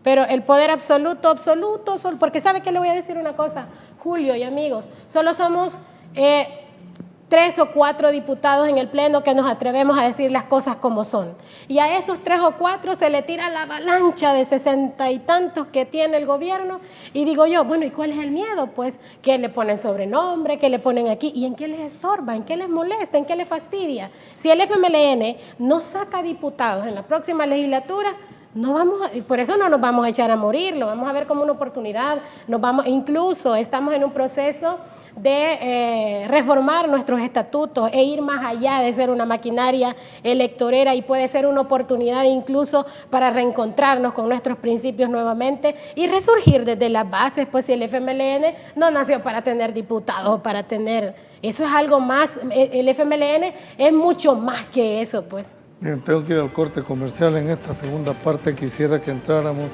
Pero el poder absoluto, porque sabe que le voy a decir una cosa, Julio y amigos, solo somos 3 o 4 diputados en el Pleno que nos atrevemos a decir las cosas como son. Y a esos 3 o 4 se le tira la avalancha de 60 y tantos que tiene el gobierno. Y digo yo, bueno, ¿y cuál es el miedo? Pues que le ponen sobrenombre, que le ponen aquí. ¿Y en qué les estorba? ¿En qué les molesta? ¿En qué les fastidia? Si el FMLN no saca diputados en la próxima legislatura, por eso no nos vamos a echar a morir, lo vamos a ver como una oportunidad. Incluso estamos en un proceso de reformar nuestros estatutos e ir más allá de ser una maquinaria electorera, y puede ser una oportunidad incluso para reencontrarnos con nuestros principios nuevamente y resurgir desde las bases. Pues si el FMLN no nació para tener diputados, eso es algo más, el FMLN es mucho más que eso, pues. Bien, tengo que ir al corte comercial. En esta segunda parte quisiera que entráramos.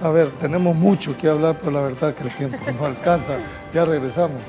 A ver, tenemos mucho que hablar, pero la verdad que el tiempo no alcanza. Ya regresamos.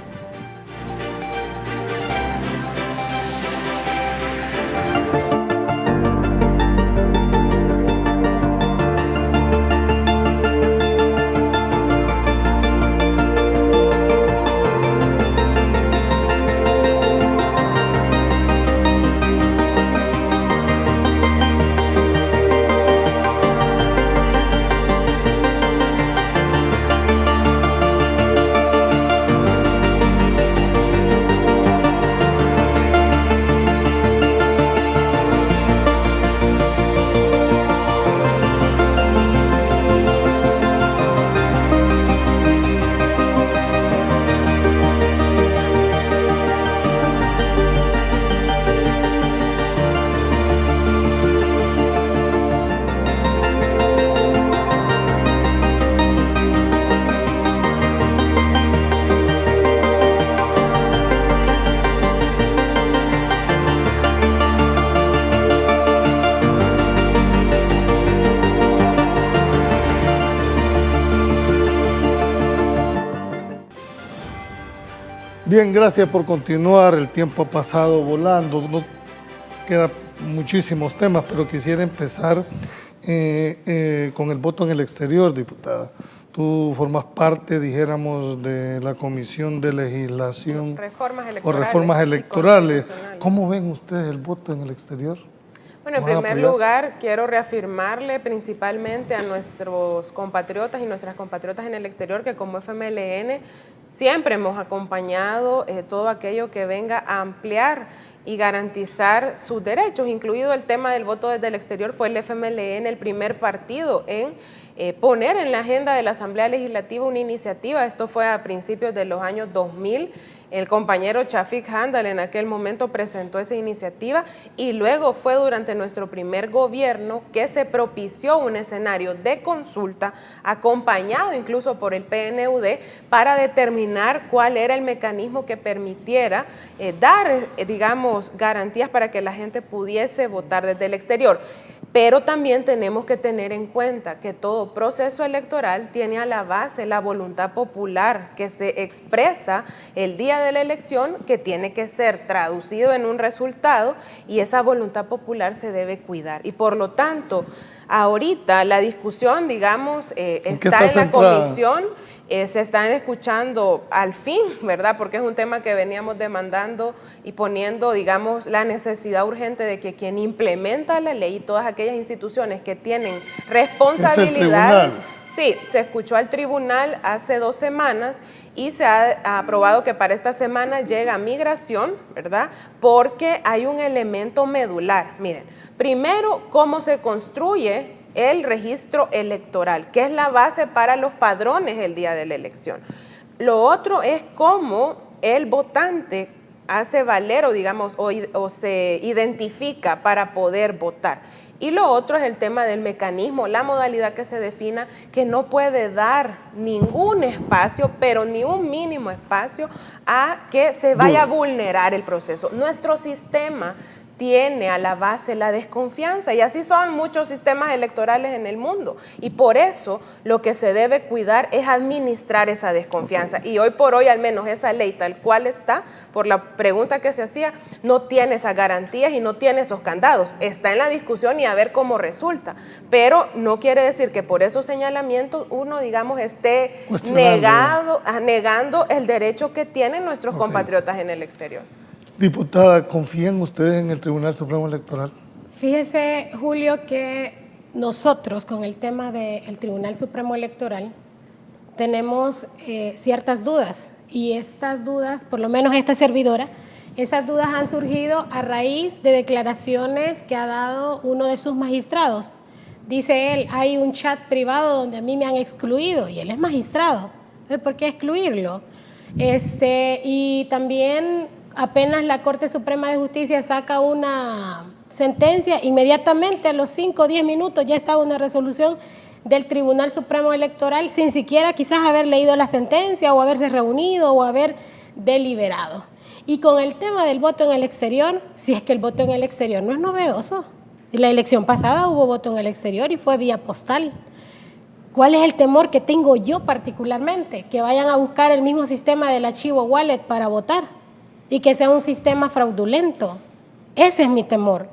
Bien, gracias por continuar. El tiempo ha pasado volando. No quedan muchísimos temas, pero quisiera empezar con el voto en el exterior, diputada. Tú formas parte, dijéramos, de la Comisión de Legislación o Reformas Electorales. ¿Cómo ven ustedes el voto en el exterior? Bueno, en primer lugar, quiero reafirmarle principalmente a nuestros compatriotas y nuestras compatriotas en el exterior que como FMLN siempre hemos acompañado todo aquello que venga a ampliar y garantizar sus derechos, incluido el tema del voto desde el exterior. Fue el FMLN el primer partido en poner en la agenda de la Asamblea Legislativa una iniciativa. Esto fue a principios de los años 2000. El compañero Chafik Handal en aquel momento presentó esa iniciativa y luego fue durante nuestro primer gobierno que se propició un escenario de consulta acompañado incluso por el PNUD para determinar cuál era el mecanismo que permitiera dar, digamos, garantías para que la gente pudiese votar desde el exterior. Pero también tenemos que tener en cuenta que todo proceso electoral tiene a la base la voluntad popular que se expresa el día de la elección, que tiene que ser traducido en un resultado y esa voluntad popular se debe cuidar. Y por lo tanto, ahorita la discusión, digamos, está en la comisión, se están escuchando al fin, ¿verdad? Porque es un tema que veníamos demandando y poniendo, digamos, la necesidad urgente de que quien implementa la ley y todas aquellas instituciones que tienen responsabilidades. Sí, se escuchó al tribunal hace 2 semanas y se ha aprobado que para esta semana llega migración, ¿verdad? Porque hay un elemento medular. Miren, primero, cómo se construye el registro electoral, que es la base para los padrones el día de la elección. Lo otro es cómo el votante hace valer o, digamos, o se identifica para poder votar. Y lo otro es el tema del mecanismo, la modalidad que se defina, que no puede dar ningún espacio, pero ni un mínimo espacio a que se vaya a vulnerar el proceso. Nuestro sistema tiene a la base la desconfianza y así son muchos sistemas electorales en el mundo y por eso lo que se debe cuidar es administrar esa desconfianza y hoy por hoy al menos esa ley tal cual está, por la pregunta que se hacía, no tiene esas garantías y no tiene esos candados, está en la discusión y a ver cómo resulta, pero no quiere decir que por esos señalamientos uno digamos esté negando el derecho que tienen nuestros compatriotas en el exterior. Diputada, ¿confían ustedes en el Tribunal Supremo Electoral? Fíjese, Julio, que nosotros con el tema del Tribunal Supremo Electoral tenemos ciertas dudas y estas dudas, por lo menos esta servidora, esas dudas han surgido a raíz de declaraciones que ha dado uno de sus magistrados. Dice él, hay un chat privado donde a mí me han excluido y él es magistrado, entonces ¿por qué excluirlo? Y también apenas la Corte Suprema de Justicia saca una sentencia, inmediatamente a los 5 o 10 minutos ya estaba una resolución del Tribunal Supremo Electoral sin siquiera quizás haber leído la sentencia o haberse reunido o haber deliberado. Y con el tema del voto en el exterior, si es que el voto en el exterior no es novedoso, la elección pasada hubo voto en el exterior y fue vía postal. ¿Cuál es el temor que tengo yo particularmente? Que vayan a buscar el mismo sistema del archivo wallet para votar y que sea un sistema fraudulento. Ese es mi temor.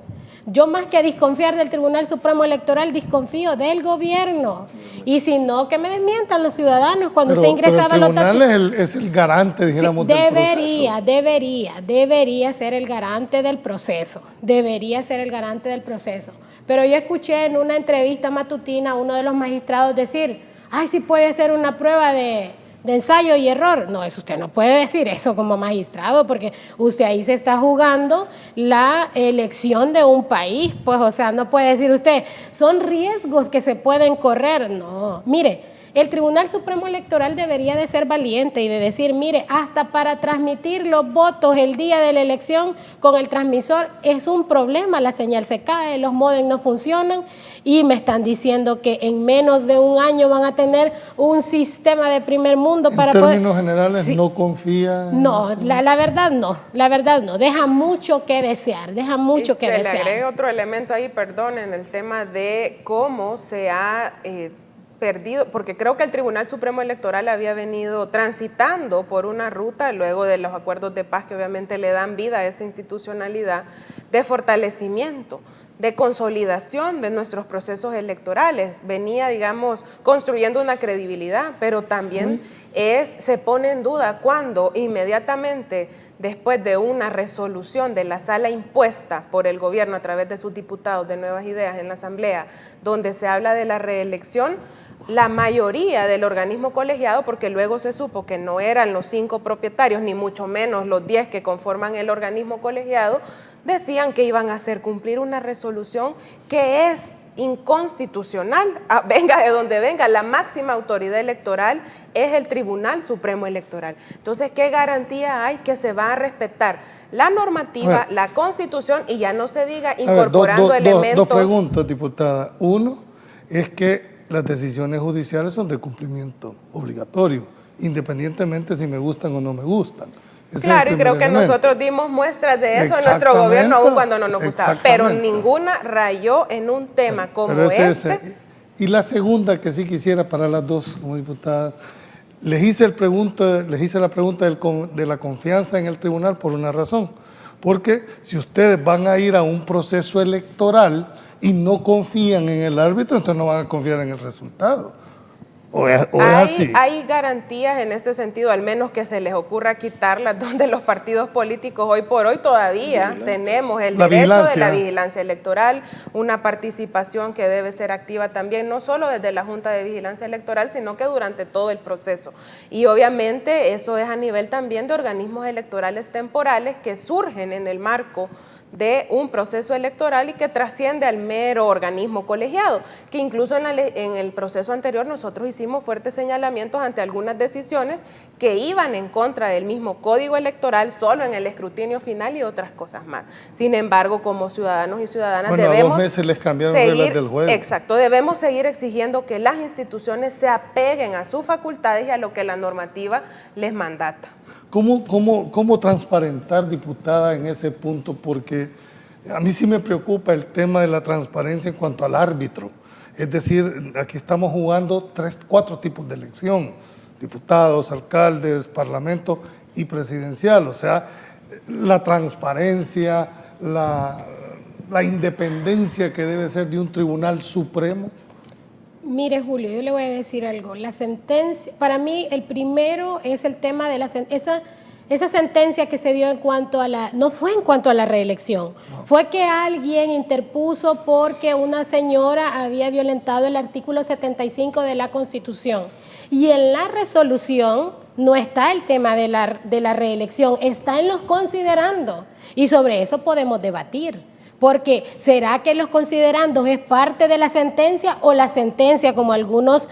Yo más que desconfiar del Tribunal Supremo Electoral, desconfío del gobierno. Y si no, que me desmientan los ciudadanos cuando usted ingresaba a los datos. Pero el tribunal es el garante, dijéramos, del proceso. Debería ser el garante del proceso. Debería ser el garante del proceso. Pero yo escuché en una entrevista matutina a uno de los magistrados decir, ay, sí puede ser una prueba de ensayo y error. No, eso usted no puede decir eso como magistrado, porque usted ahí se está jugando la elección de un país, pues, o sea, no puede decir usted, son riesgos que se pueden correr. No, mire, el Tribunal Supremo Electoral debería de ser valiente y de decir, mire, hasta para transmitir los votos el día de la elección con el transmisor es un problema, la señal se cae, los módems no funcionan y me están diciendo que en menos de un año van a tener un sistema de primer mundo para poder... En términos generales, sí. ¿No confía? No, la verdad no, deja mucho que desear, dejar. Se le agrega otro elemento ahí, perdón, en el tema de cómo se ha... perdido, porque creo que el Tribunal Supremo Electoral había venido transitando por una ruta, luego de los acuerdos de paz que obviamente le dan vida a esta institucionalidad, de fortalecimiento, de consolidación de nuestros procesos electorales. Venía, digamos, construyendo una credibilidad, pero también se pone en duda cuando inmediatamente después de una resolución de la sala impuesta por el gobierno a través de sus diputados de Nuevas Ideas en la Asamblea, donde se habla de la reelección, la mayoría del organismo colegiado, porque luego se supo que no eran los 5 propietarios, ni mucho menos los 10 que conforman el organismo colegiado, decían que iban a hacer cumplir una resolución que es inconstitucional, venga de donde venga. La máxima autoridad electoral es el Tribunal Supremo Electoral. Entonces, ¿qué garantía hay que se va a respetar la normativa, la Constitución, y ya no se diga incorporando elementos? Dos preguntas, diputada. Uno es que las decisiones judiciales son de cumplimiento obligatorio, independientemente si me gustan o no me gustan. Claro, y creo que nosotros dimos muestras de eso en nuestro gobierno, aún cuando no nos gustaba, pero ninguna rayó en un tema como este. Y la segunda, que sí quisiera para las dos como diputadas, les hice la pregunta de la confianza en el tribunal por una razón, porque si ustedes van a ir a un proceso electoral y no confían en el árbitro, entonces no van a confiar en el resultado. ¿O es así? Hay garantías en este sentido, al menos que se les ocurra quitarlas, donde los partidos políticos hoy por hoy todavía tenemos el derecho de la vigilancia electoral, una participación que debe ser activa también, no solo desde la Junta de Vigilancia Electoral, sino que durante todo el proceso. Y obviamente eso es a nivel también de organismos electorales temporales que surgen en el marco de un proceso electoral y que trasciende al mero organismo colegiado, que incluso en el proceso anterior nosotros hicimos fuertes señalamientos ante algunas decisiones que iban en contra del mismo código electoral solo en el escrutinio final y otras cosas más. Sin embargo, como ciudadanos y ciudadanas debemos a 2 meses les cambiaron reglas del juego. Exacto, debemos seguir exigiendo que las instituciones se apeguen a sus facultades y a lo que la normativa les mandata. ¿Cómo transparentar, diputada, en ese punto? Porque a mí sí me preocupa el tema de la transparencia en cuanto al árbitro. Es decir, aquí estamos jugando 4 tipos de elección: diputados, alcaldes, parlamento y presidencial. O sea, la transparencia, la independencia que debe ser de un tribunal supremo. Mire, Julio, yo le voy a decir algo. La sentencia, para mí, el primero es el tema de esa sentencia que se dio en cuanto a no fue en cuanto a la reelección, fue que alguien interpuso porque una señora había violentado el artículo 75 de la Constitución. Y en la resolución no está el tema de la reelección, está en los considerandos. Y sobre eso podemos debatir. Porque ¿será que los considerandos es parte de la sentencia o la sentencia, como algunos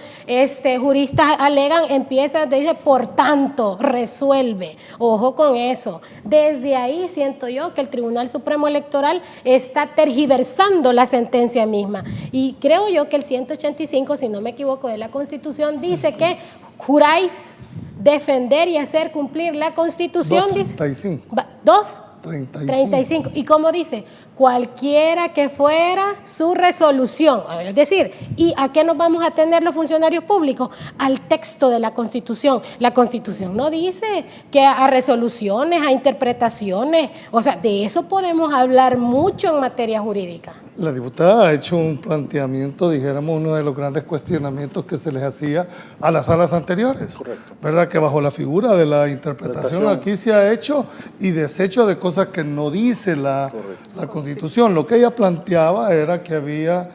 juristas alegan, dice, por tanto, resuelve? Ojo con eso. Desde ahí siento yo que el Tribunal Supremo Electoral está tergiversando la sentencia misma. Y creo yo que el 185, si no me equivoco, de la Constitución dice que juráis defender y hacer cumplir la Constitución. 35. ¿Y cómo dice? Cualquiera que fuera su resolución. Es decir, ¿y a qué nos vamos a tener los funcionarios públicos? Al texto de la Constitución. La Constitución no dice que a resoluciones, a interpretaciones. O sea, de eso podemos hablar mucho en materia jurídica. La diputada ha hecho un planteamiento, dijéramos, uno de los grandes cuestionamientos que se les hacía a las salas anteriores. Correcto. ¿Verdad? Que bajo la figura de la interpretación aquí se ha hecho y deshecho de cosas que no dice la Constitución. Lo que ella planteaba era que había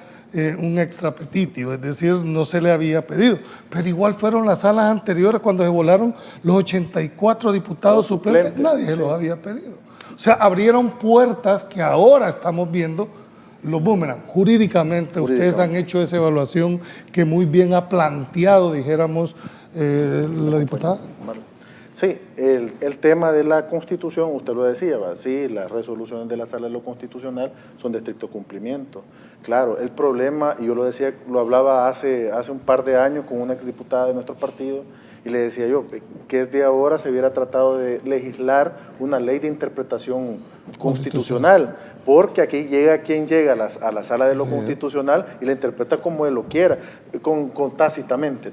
un extra petitio, es decir, no se le había pedido. Pero igual fueron las salas anteriores cuando se volaron los 84 diputados suplentes, nadie se los había pedido. O sea, abrieron puertas que ahora estamos viendo los boomerang. Jurídicamente, ustedes han hecho esa evaluación que muy bien ha planteado, dijéramos, la diputada. Sí, el tema de la Constitución, usted lo decía, sí, las resoluciones de la Sala de lo Constitucional son de estricto cumplimiento. Claro, el problema, y yo lo decía, lo hablaba hace un par de años con una exdiputada de nuestro partido, y le decía yo que desde ahora se hubiera tratado de legislar una ley de interpretación constitucional, porque aquí llega quien llega a la sala de lo constitucional y la interpreta como él lo quiera, tácitamente,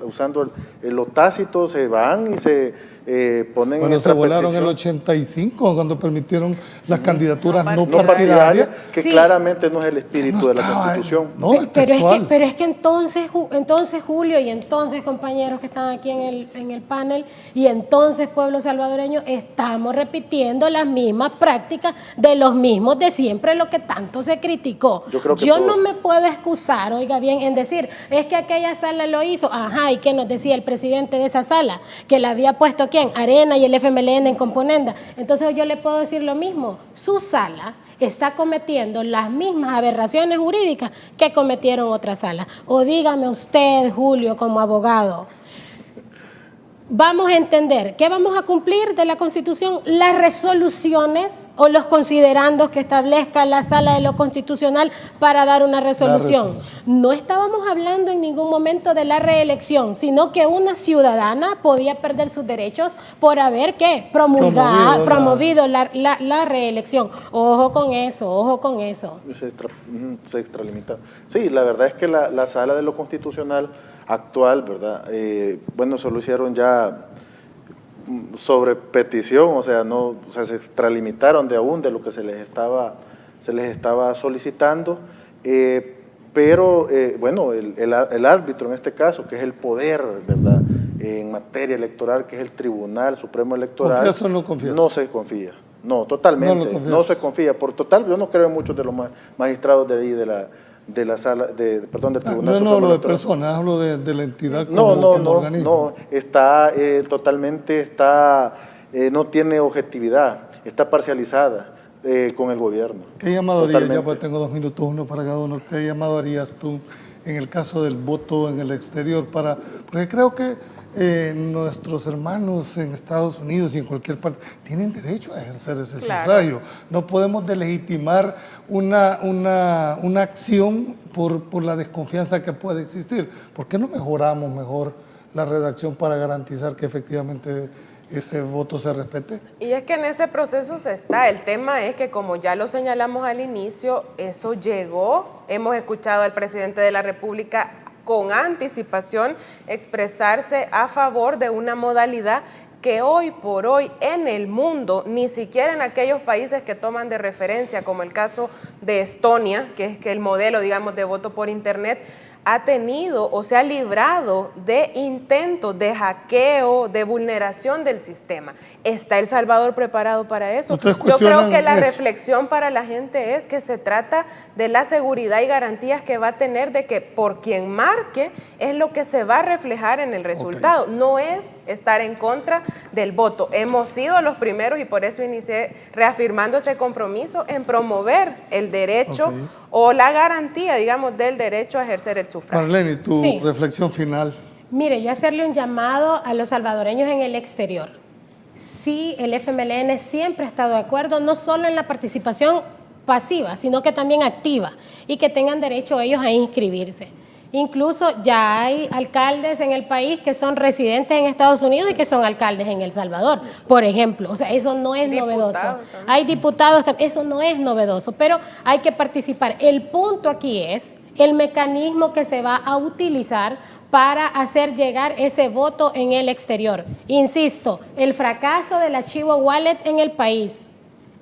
usando lo tácito, se van y se ponen bueno, en se volaron en el 85 cuando permitieron las candidaturas no partidarias, que claramente no es el espíritu de la Constitución. No, es textual. Pero es que entonces Julio, y entonces compañeros que están aquí en el panel, y entonces pueblo salvadoreño, estamos repitiendo las mismas prácticas de los mismos de siempre, lo que tanto se criticó. Yo no me puedo excusar, oiga bien, en decir, es que aquella sala lo hizo, ajá, ¿y qué nos decía el presidente de esa sala? Que la había puesto ¿quién? Arena y el FMLN en componenda. Entonces yo le puedo decir lo mismo, su sala está cometiendo las mismas aberraciones jurídicas que cometieron otras salas. O dígame usted, Julio, como abogado, vamos a entender, ¿qué vamos a cumplir de la Constitución? Las resoluciones o los considerandos que establezca la Sala de lo Constitucional para dar una resolución. No estábamos hablando en ningún momento de la reelección, sino que una ciudadana podía perder sus derechos por haber promovido la reelección. Ojo con eso, ojo con eso. Se extralimitaron. Sí, la verdad es que la Sala de lo Constitucional actual, ¿verdad? Bueno, eso lo hicieron ya sobre petición, o sea, se extralimitaron de lo que se les estaba solicitando, pero bueno, el árbitro en este caso, que es el poder, ¿verdad?, en materia electoral, que es el Tribunal Supremo Electoral. ¿Confías o no confías? No se confía, no, totalmente, no se confía. Por total, yo no creo en muchos de los magistrados de ahí de la sala, del Tribunal Supremo. No hablo de personas, hablo de la entidad como organismo. No, está totalmente, no tiene objetividad, está parcializada con el gobierno. ¿Qué llamado harías? Ya pues tengo 2 minutos, uno para cada uno. ¿Qué llamado harías tú en el caso del voto en el exterior? Porque creo que nuestros hermanos en Estados Unidos y en cualquier parte tienen derecho a ejercer ese sufragio. No podemos delegitimar una acción por la desconfianza que puede existir. ¿Por qué no mejoramos la redacción para garantizar que efectivamente ese voto se respete? Y es que en ese proceso se está. El tema es que, como ya lo señalamos al inicio, eso llegó. Hemos escuchado al presidente de la República con anticipación expresarse a favor de una modalidad que hoy por hoy en el mundo, ni siquiera en aquellos países que toman de referencia, como el caso de Estonia, que es el modelo, digamos, de voto por internet, ha tenido o se ha librado de intentos de hackeo, de vulneración del sistema. ¿Está El Salvador preparado para eso? Yo creo que la reflexión para la gente es que se trata de la seguridad y garantías que va a tener de que por quien marque es lo que se va a reflejar en el resultado. No es estar en contra del voto. Hemos sido los primeros y por eso inicié reafirmando ese compromiso en promover el derecho o la garantía, digamos, del derecho a ejercer el sufragio. Marlene, tu reflexión final. Mire, yo hacerle un llamado a los salvadoreños en el exterior. Sí, el FMLN siempre ha estado de acuerdo, no solo en la participación pasiva, sino que también activa, y que tengan derecho ellos a inscribirse. Incluso ya hay alcaldes en el país que son residentes en Estados Unidos y que son alcaldes en El Salvador, por ejemplo. O sea, eso no es novedoso. Hay diputados también, eso no es novedoso, pero hay que participar. El punto aquí es el mecanismo que se va a utilizar para hacer llegar ese voto en el exterior. Insisto, el fracaso del archivo wallet en el país.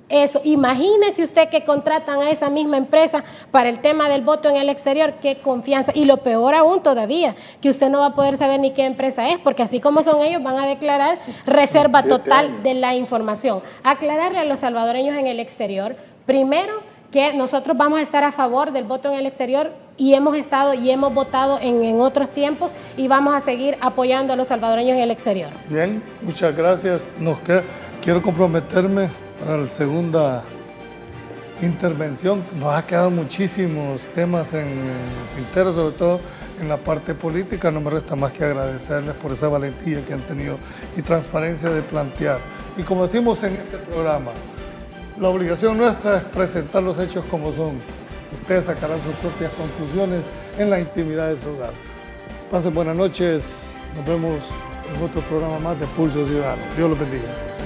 Eso, imagínese usted que contratan a esa misma empresa para el tema del voto en el exterior, qué confianza, y lo peor aún todavía, que usted no va a poder saber ni qué empresa es, porque así como son ellos, van a declarar reserva total de la información. Aclararle a los salvadoreños en el exterior, primero, que nosotros vamos a estar a favor del voto en el exterior y hemos estado y hemos votado en otros tiempos y vamos a seguir apoyando a los salvadoreños en el exterior. Bien, muchas gracias. Quiero comprometerme para la segunda intervención. Nos ha quedado muchísimos temas en el tintero, sobre todo en la parte política. No me resta más que agradecerles por esa valentía que han tenido y transparencia de plantear. Y como decimos en este programa, la obligación nuestra es presentar los hechos como son. Ustedes sacarán sus propias conclusiones en la intimidad de su hogar. Pasen buenas noches. Nos vemos en otro programa más de Pulso Ciudadano. Dios los bendiga.